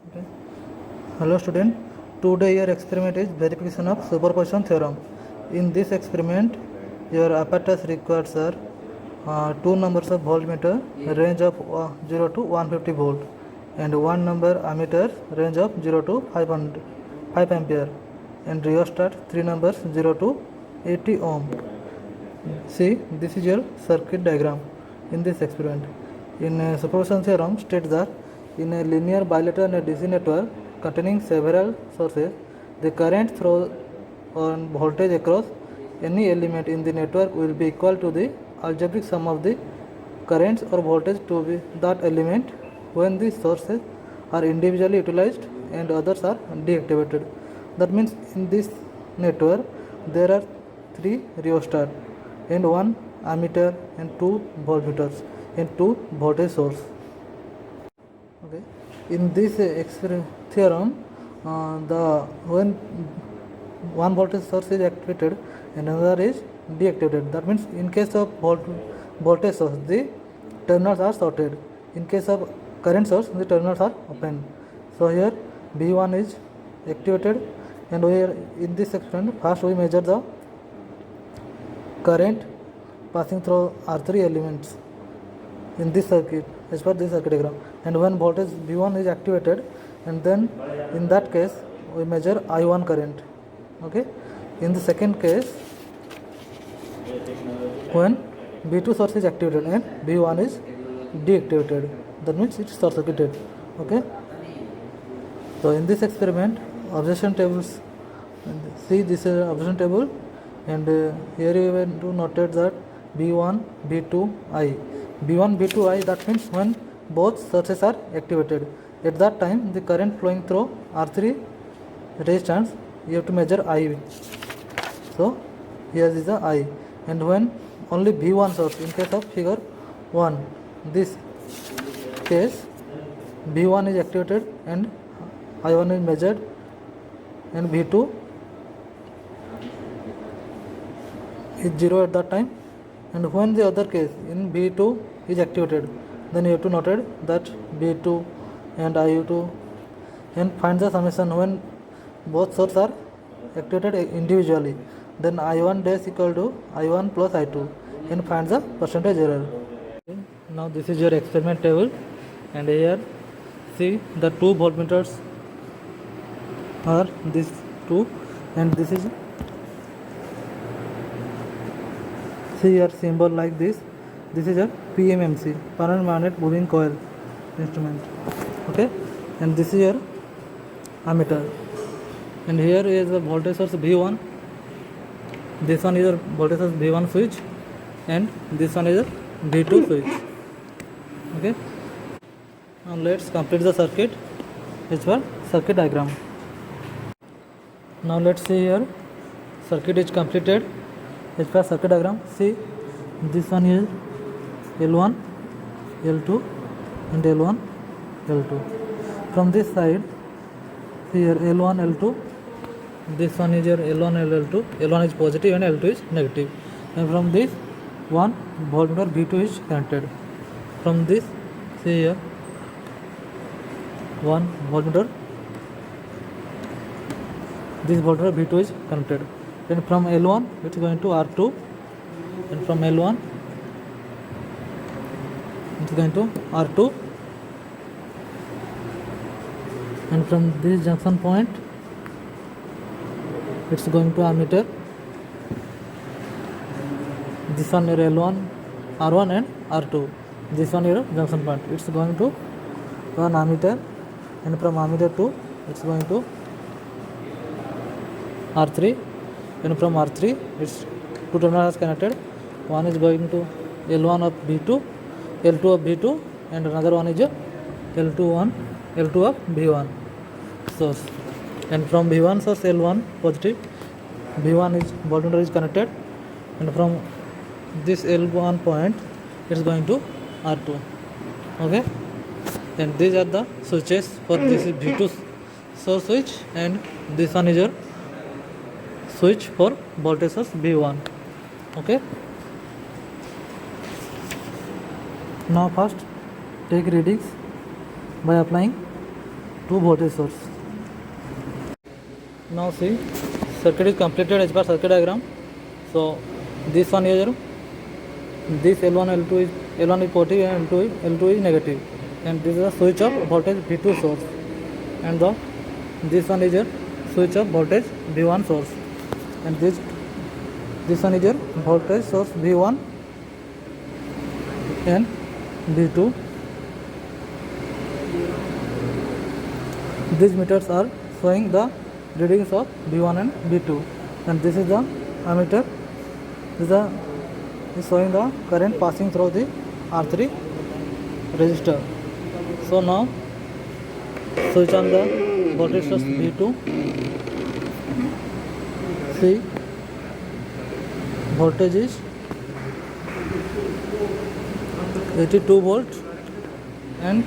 Okay. Hello student. Today your experiment is verification of superposition theorem. In this experiment, your apparatus requires two numbers of voltmeter range of 0 to 150 volt and one number ammeter range of 0 to 5 ampere and rheostat three numbers 0 to 80 ohm. See, this is your circuit diagram in this experiment. In superposition theorem states that in a linear bilateral and DC network containing several sources, the current through on voltage across any element in the network will be equal to the algebraic sum of the currents or voltage to be that element when the sources are individually utilized and others are deactivated. That means in this network there are three rheostats and one ammeter and two voltmeters and two voltage source. Okay. In this theorem, when one voltage source is activated and another is deactivated. That means in case of voltage source, the terminals are shorted. In case of current source, the terminals are open. So here V1 is activated, and we are in this experiment. First we measure the current passing through R3 elements in this circuit as per this circuit diagram, and when voltage V1 is activated, and then in that case we measure I1 current. Okay. In the second case, when V2 source is activated and V1 is deactivated, that means it is short circuited. Okay. So in this experiment, observation tables, see this is observation table, and here you have to notate that V1, V2, I. V1, V2, I, that means when both sources are activated. At that time, the current flowing through R3 resistance, you have to measure I. So here is the I. And when only V1 source, in case of figure 1, this case V1 is activated and I1 is measured and V2 is 0 at that time. And when the other case in V2 is activated, then you have to note that V2 and I2 and find the summation when both sources are activated individually. Then I1 dash equal to I1 plus I2 and find the percentage error. Okay. Now this is your experiment table, and here see the two voltmeters are these two, and this is see your symbol like this. This is a PMMC, permanent magnet moving coil instrument. Okay, and this is your ammeter, and here is the voltage source V1. This one is your voltage source V1 switch, and this one is a V2 switch. Okay, now let's complete the circuit as per circuit diagram. Now let's see here, circuit is completed as per circuit diagram. See, this one is L1, L2 and L1, L2. From this side, here L1, L2, this one is your L1 and L2. L1 is positive and L2 is negative. And from this one voltmeter V2 is connected. From this, see here, one voltmeter, this voltmeter V2 is connected. Then from L1 it is going to R2, and from L1 it is going to R2, and from this junction point it is going to ammeter. This one is L1, R1 and R2. This one is junction point. It is going to one ammeter, and from ammeter to it is going to R3, and from R3 it's two terminals connected. One is going to L1 of V2, L2 of V2, and another one is L2 of V1 source. And from V1 source L1 positive, V1 is voltmeter is connected, and from this L1 point it is going to R2. Okay, and these are the switches for this is V2 source switch, and this one is your switch for voltage source V1. Okay, now first take readings by applying two voltage source. Now see, circuit is completed as per circuit diagram. So this one here, this L1 is positive and L2 is negative, and this is a switch of voltage V2 source, and this one is your switch of voltage V1 source, and this one is your voltage source V1 and V2. These meters are showing the readings of V1 and V2, and this is the ammeter. This is showing the current passing through the R3 resistor. So now switch on the voltage source V2. See, voltage is 82 volts, and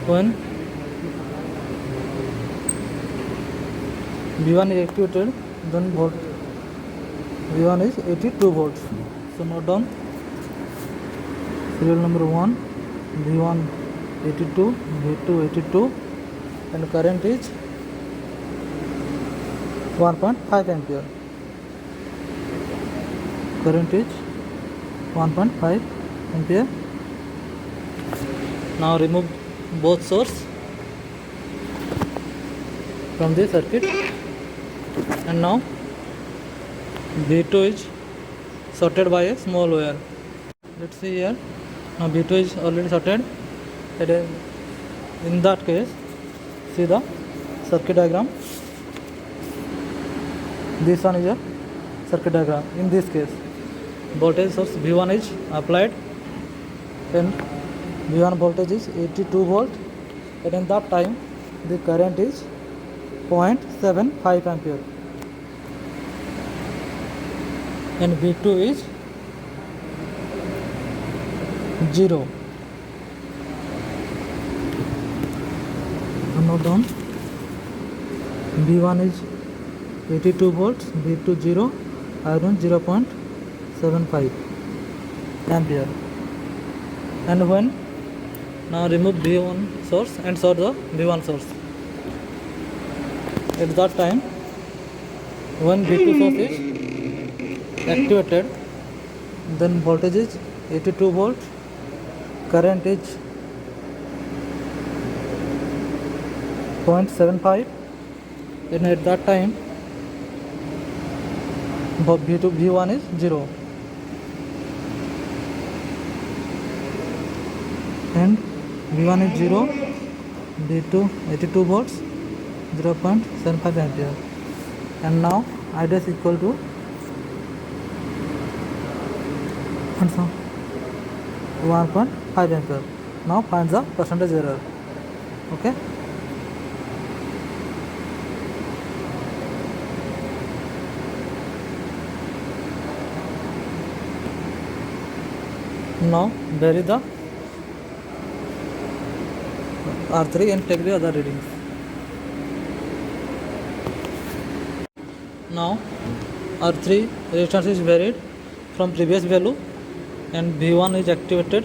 when V1 is activated, then V1 is 82 volts. So note down serial number 1, V1 82, V2 82, and current is 1.5 ampere. Current is 1.5 ampere. Now remove both source from the circuit, and now V2 is sorted by a small wire. Let's see here. Now V2 is already sorted. In that case, see the circuit diagram. This one is a circuit diagram. In this case, voltage source V1 is applied, and V1 voltage is 82 volt, and in that time the current is 0.75 ampere, and V2 is 0. Note down, V1 is 82 volts, V2 0, iron 0.75 ampere. And when now remove V1 source and solve the V1 source. At that time, when V2 source is activated, then voltage is 82 volt, current is 0.75, and at that time V1 is 0, and V1 is 0, V2 82 volts, 0.75 ampere, and now I dash equal to 1.5 ampere. Now find the percentage error. Okay. Now vary the R3 and take the other readings. Now R3 resistance is varied from previous value, and V1 is activated,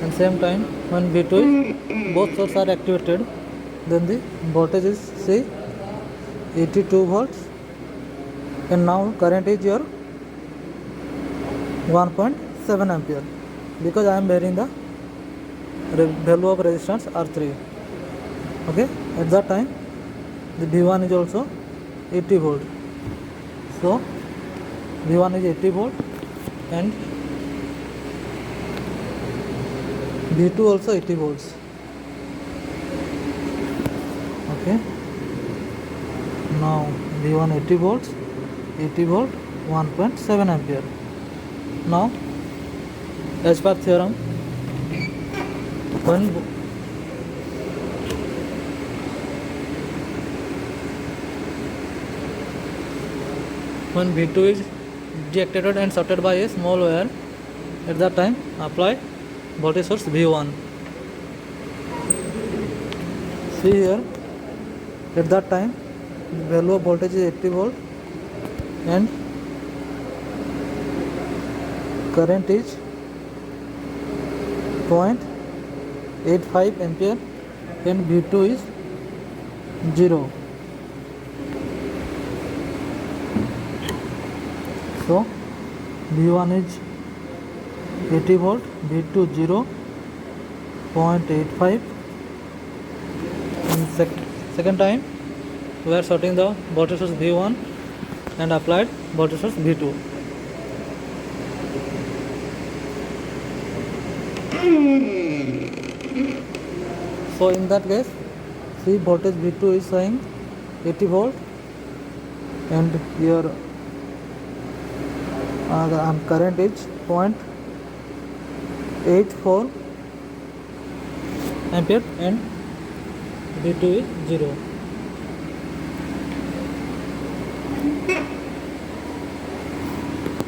and same time when V2 is, both sources are activated, then the voltage is say 82 volts, and now current is your 1.7 ampere, because I am varying the value of resistance R3. Okay, at that time the V1 is also 80 volt. So V1 is 80 volt, and V2 also 80 volts. Okay, now V1 80 volts, 80 volt, 1.7 ampere. Now as per theorem, when V2 is deactivated and sorted by a small wire, at that time apply voltage source V1. See here, at that time the value of voltage is 80 volt, and current is 0.85 ampere, and V2 is 0. So V1 is 80 volt, V2 0.85. In second time we are sorting the voltage source V1 and applied voltage source V2. So in that case, see voltage V2 is showing 80 volt and your current is 0.84 ampere and V2 is 0.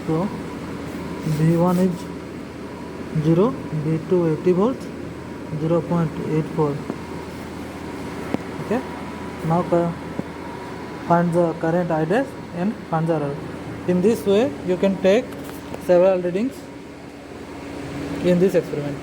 So V1 is 0, V2 80 volts, 0.84. Okay, now find the current I dash and find the error. In this way you can take several readings in this experiment.